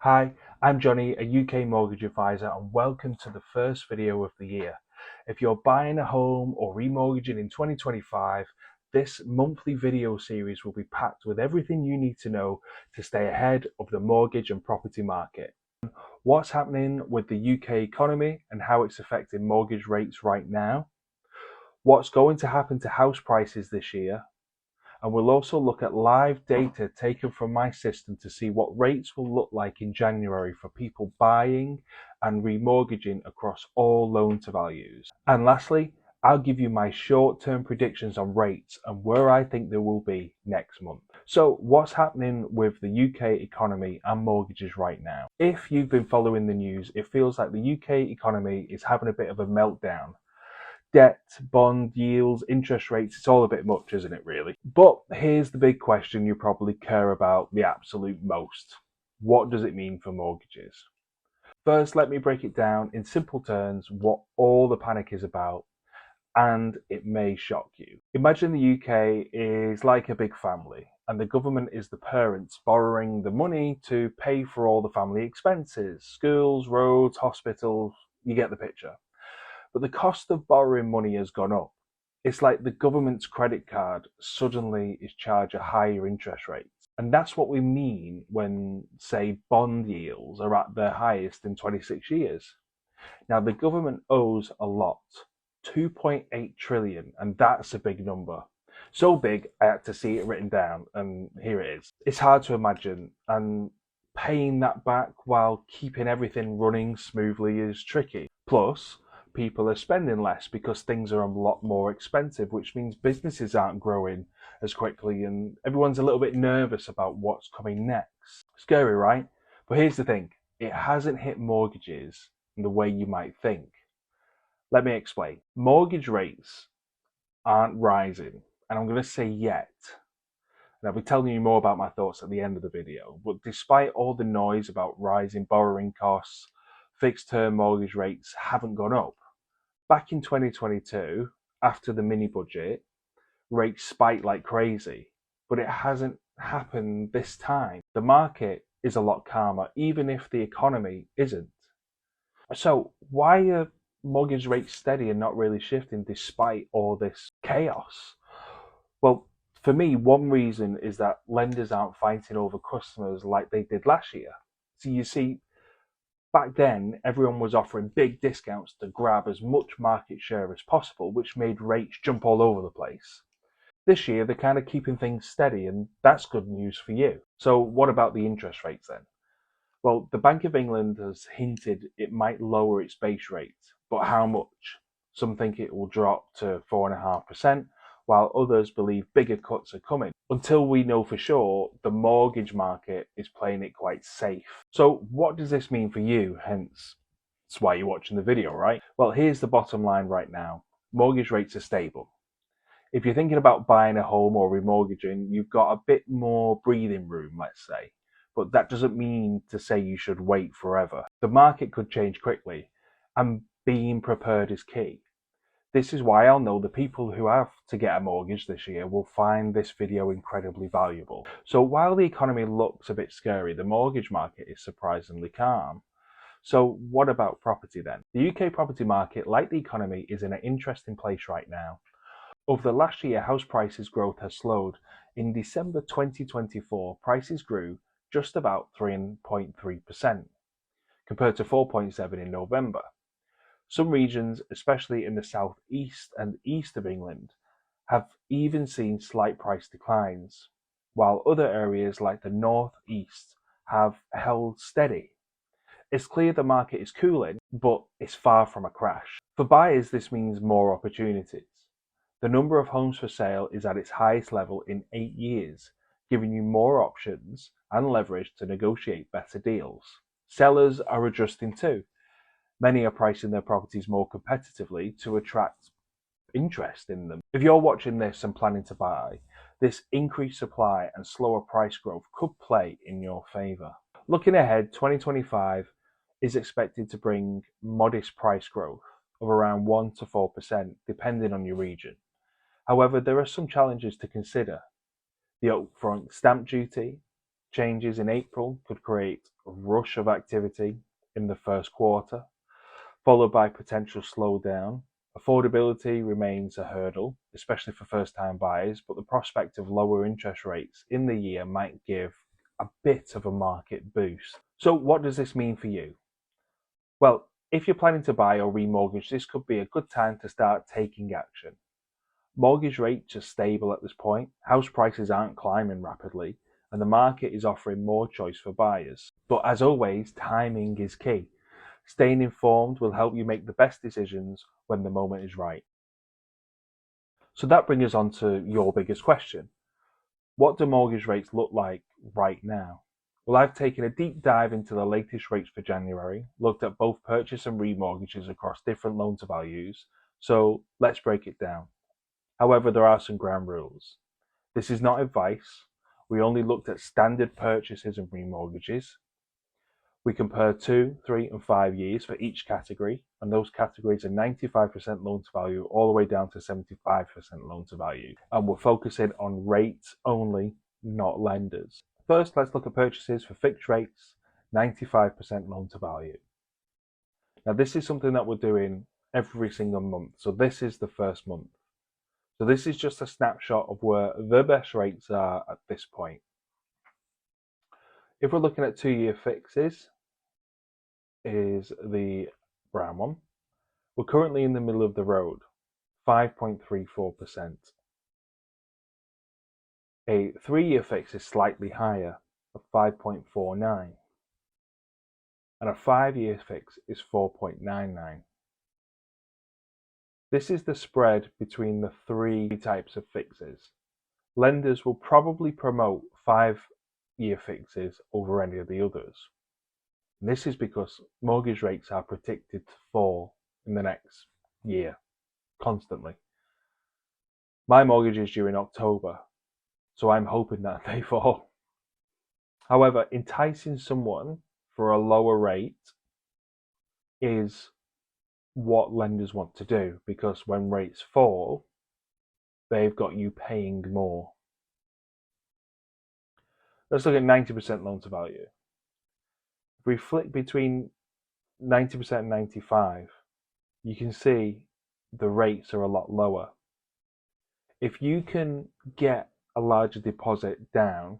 Hi, I'm Johnny, a UK mortgage advisor, and welcome to the first video of the year. If you're buying a home or remortgaging in 2025, this monthly video series will be packed with everything you need to know to stay ahead of the mortgage and property market. What's happening with the UK economy and how it's affecting mortgage rates right now, what's going to happen to house prices this year, and we'll also look at live data taken from my system to see what rates will look like in January for people buying and remortgaging across all loan to values. And lastly, I'll give you my short-term predictions on rates and where I think they will be next month. So what's happening with the UK economy and mortgages right now? If you've been following the news, it feels like the UK economy is having a bit of a meltdown. Debt, bond yields, interest rates, it's all a bit much, isn't it, really? But here's the big question you probably care about the absolute most. What does it mean for mortgages? First, let me break it down in simple terms what all the panic is about, and it may shock you. Imagine the UK is like a big family, and the government is the parents borrowing the money to pay for all the family expenses, schools, roads, hospitals, you get the picture. But the cost of borrowing money has gone up. It's like the government's credit card suddenly is charged a higher interest rate. And that's what we mean when, say, bond yields are at their highest in 26 years. Now, the government owes a lot, 2.8 trillion, and that's a big number. So big, I had to see it written down, and here it is. It's hard to imagine, and paying that back while keeping everything running smoothly is tricky. Plus, people are spending less because things are a lot more expensive, which means businesses aren't growing as quickly and everyone's a little bit nervous about what's coming next. Scary, right? But here's the thing, it hasn't hit mortgages in the way you might think. Let me explain. Mortgage rates aren't rising, and I'm going to say yet. And I'll be telling you more about my thoughts at the end of the video. But despite all the noise about rising borrowing costs, fixed term mortgage rates haven't gone up. Back in 2022, after the mini budget, rates spiked like crazy, but it hasn't happened this time. The market is a lot calmer, even if the economy isn't. So why are mortgage rates steady and not really shifting despite all this chaos? Well, for me, one reason is that lenders aren't fighting over customers like they did last year. So you see, back then, everyone was offering big discounts to grab as much market share as possible, which made rates jump all over the place. This year, they're kind of keeping things steady, and that's good news for you. So what about the interest rates then? Well, the Bank of England has hinted it might lower its base rate, but how much? Some think it will drop to 4.5%, while others believe bigger cuts are coming. Until we know for sure, the mortgage market is playing it quite safe. So what does this mean for you? Hence, that's why you're watching the video, right? Well, here's the bottom line right now. Mortgage rates are stable. If you're thinking about buying a home or remortgaging, you've got a bit more breathing room, let's say. But that doesn't mean to say you should wait forever. The market could change quickly, and being prepared is key. This is why I'll know the people who have to get a mortgage this year will find this video incredibly valuable. So while the economy looks a bit scary, the mortgage market is surprisingly calm. So what about property then? The UK property market, like the economy, is in an interesting place right now. Over the last year, house prices growth has slowed. In December 2024, prices grew just about 3.3%, compared to 4.7% in November. Some regions, especially in the southeast and east of England, have even seen slight price declines, while other areas like the northeast have held steady. It's clear the market is cooling, but it's far from a crash. For buyers, this means more opportunities. The number of homes for sale is at its highest level in 8 years, giving you more options and leverage to negotiate better deals. Sellers are adjusting too. Many are pricing their properties more competitively to attract interest in them. If you're watching this and planning to buy, this increased supply and slower price growth could play in your favour. Looking ahead, 2025 is expected to bring modest price growth of around 1 to 4%, depending on your region. However, there are some challenges to consider. The upfront stamp duty changes in April could create rush of activity in the first quarter, followed by potential slowdown. Affordability remains a hurdle, especially for first-time buyers, but the prospect of lower interest rates in the year might give a bit of a market boost. So what does this mean for you? Well, if you're planning to buy or remortgage, this could be a good time to start taking action. Mortgage rates are stable at this point, house prices aren't climbing rapidly, and the market is offering more choice for buyers. But as always, timing is key. Staying informed will help you make the best decisions when the moment is right. So that brings us on to your biggest question. What do mortgage rates look like right now? Well, I've taken a deep dive into the latest rates for January, looked at both purchase and remortgages across different loan to values. So let's break it down. However, there are some ground rules. This is not advice. We only looked at standard purchases and remortgages. We compare 2, 3, and 5 years for each category, and those categories are 95% loan to value all the way down to 75% loan to value. And we're focusing on rates only, not lenders. First, let's look at purchases for fixed rates, 95% loan to value. Now, this is something that we're doing every single month. So this is the first month. So this is just a snapshot of where the best rates are at this point. If we're looking at 2-year fixes, is the brown one. We're currently in the middle of the road, 5.34%. A 3-year fix is slightly higher, at 5.49. And a 5-year fix is 4.99. This is the spread between the 3 types of fixes. Lenders will probably promote 5-year fixes over any of the others. And this is because mortgage rates are predicted to fall in the next year, constantly. My mortgage is due in October, so I'm hoping that they fall. However, enticing someone for a lower rate is what lenders want to do, because when rates fall, they've got you paying more. Let's look at 90% loan to value. If we flick between 90% and 95, you can see the rates are a lot lower. If you can get a larger deposit down,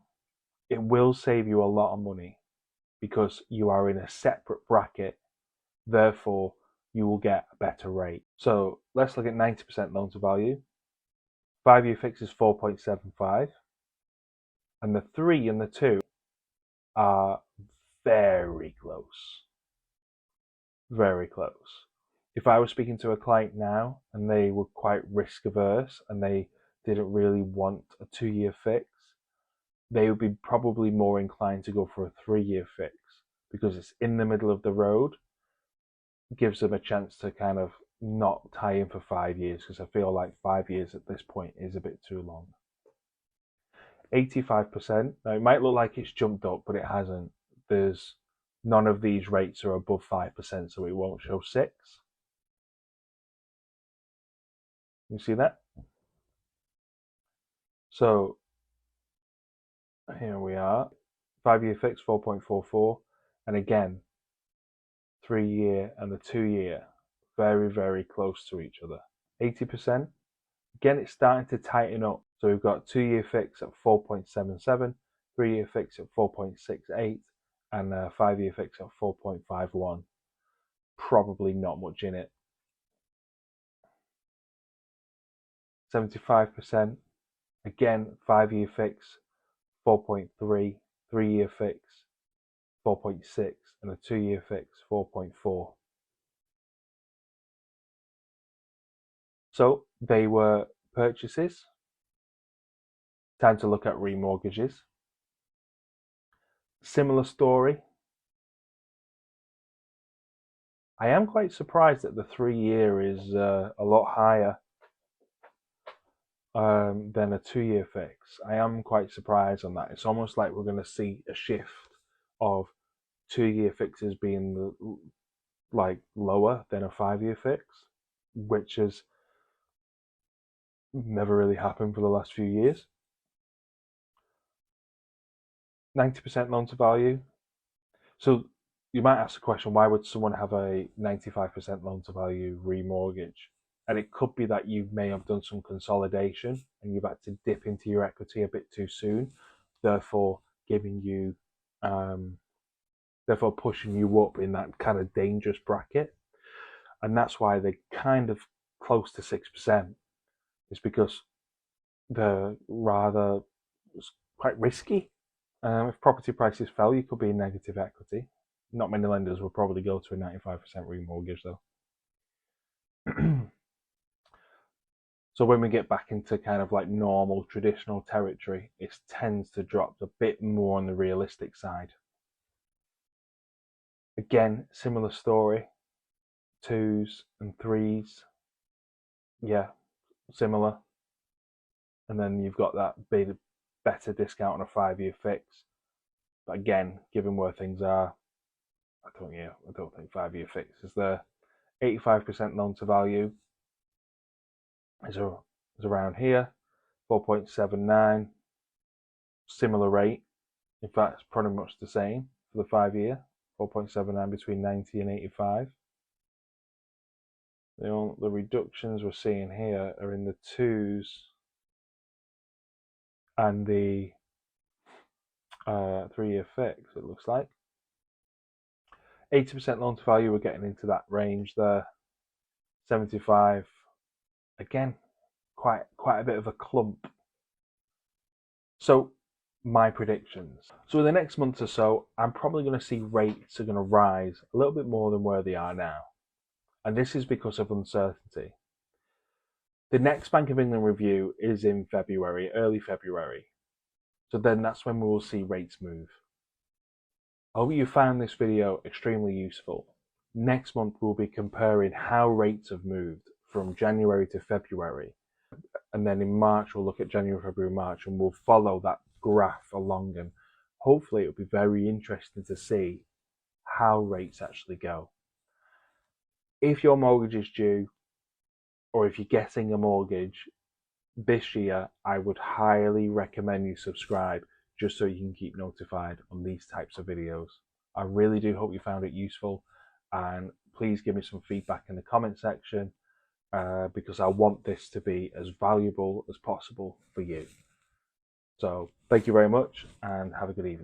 it will save you a lot of money because you are in a separate bracket, therefore you will get a better rate. So let's look at 90% loan to value. 5-year fix is 4.75, and the 3 and the 2 are very close. Very close. If I was speaking to a client now and they were quite risk averse and they didn't really want a 2-year fix, they would be probably more inclined to go for a 3-year fix because it's in the middle of the road. It gives them a chance to kind of not tie in for 5 years, because I feel like 5 years at this point is a bit too long. 85%. Now it might look like it's jumped up, but it hasn't. There's none of these rates are above 5%, so it won't show 6. You see that? So here we are. 5-year fix 4.44, and again 3-year and the 2-year very, very close to each other. 80%. Again, it's starting to tighten up. So we've got 2-year fix at 4.77, 3-year fix at 4.68, and a 5-year fix at 4.51. Probably not much in it. 75%. Again, 5-year fix 4.3, 3-year fix 4.6, and a 2-year fix 4.4. So they were purchases. Time to look at remortgages. Similar story. I am quite surprised that the 3-year is a lot higher than a 2-year fix. I am quite surprised on that. It's almost like we're going to see a shift of 2-year fixes being like lower than a 5-year fix, which has never really happened for the last few years. 90% loan to value. So you might ask the question, why would someone have a 95% loan to value remortgage? And it could be that you may have done some consolidation and you've had to dip into your equity a bit too soon, therefore giving you, therefore pushing you up in that kind of dangerous bracket. And that's why they're kind of close to 6%. It's because they're rather quite risky. If property prices fell, you could be in negative equity. Not many lenders will probably go to a 95% remortgage though. So when we get back into kind of like normal traditional territory, it tends to drop a bit more on the realistic side. Again, similar story. 2s and 3s, yeah, similar. And then you've got that bit better discount on a 5-year fix. But again, given where things are, I don't think 5-year fix is there. 85% loan to value is around here, 4.79, similar rate. In fact, it's pretty much the same for the 5-year, 4.79 between 90 and 85. The reductions we're seeing here are in the 2s and the 3-year fix, it looks like. 80% loan to value, we're getting into that range there. 75, again, quite a bit of a clump. So my predictions. So in the next month or so, I'm probably going to see rates are going to rise a little bit more than where they are now. And this is because of uncertainty. The next Bank of England review is in February, early February. So then that's when we will see rates move. I hope you found this video extremely useful. Next month we'll be comparing how rates have moved from January to February. And then in March we'll look at January, February, March, and we'll follow that graph along, and hopefully it'll be very interesting to see how rates actually go. If your mortgage is due, or if you're getting a mortgage this year, I would highly recommend you subscribe just so you can keep notified on these types of videos. I really do hope you found it useful, and please give me some feedback in the comment section because I want this to be as valuable as possible for you. So thank you very much and have a good evening.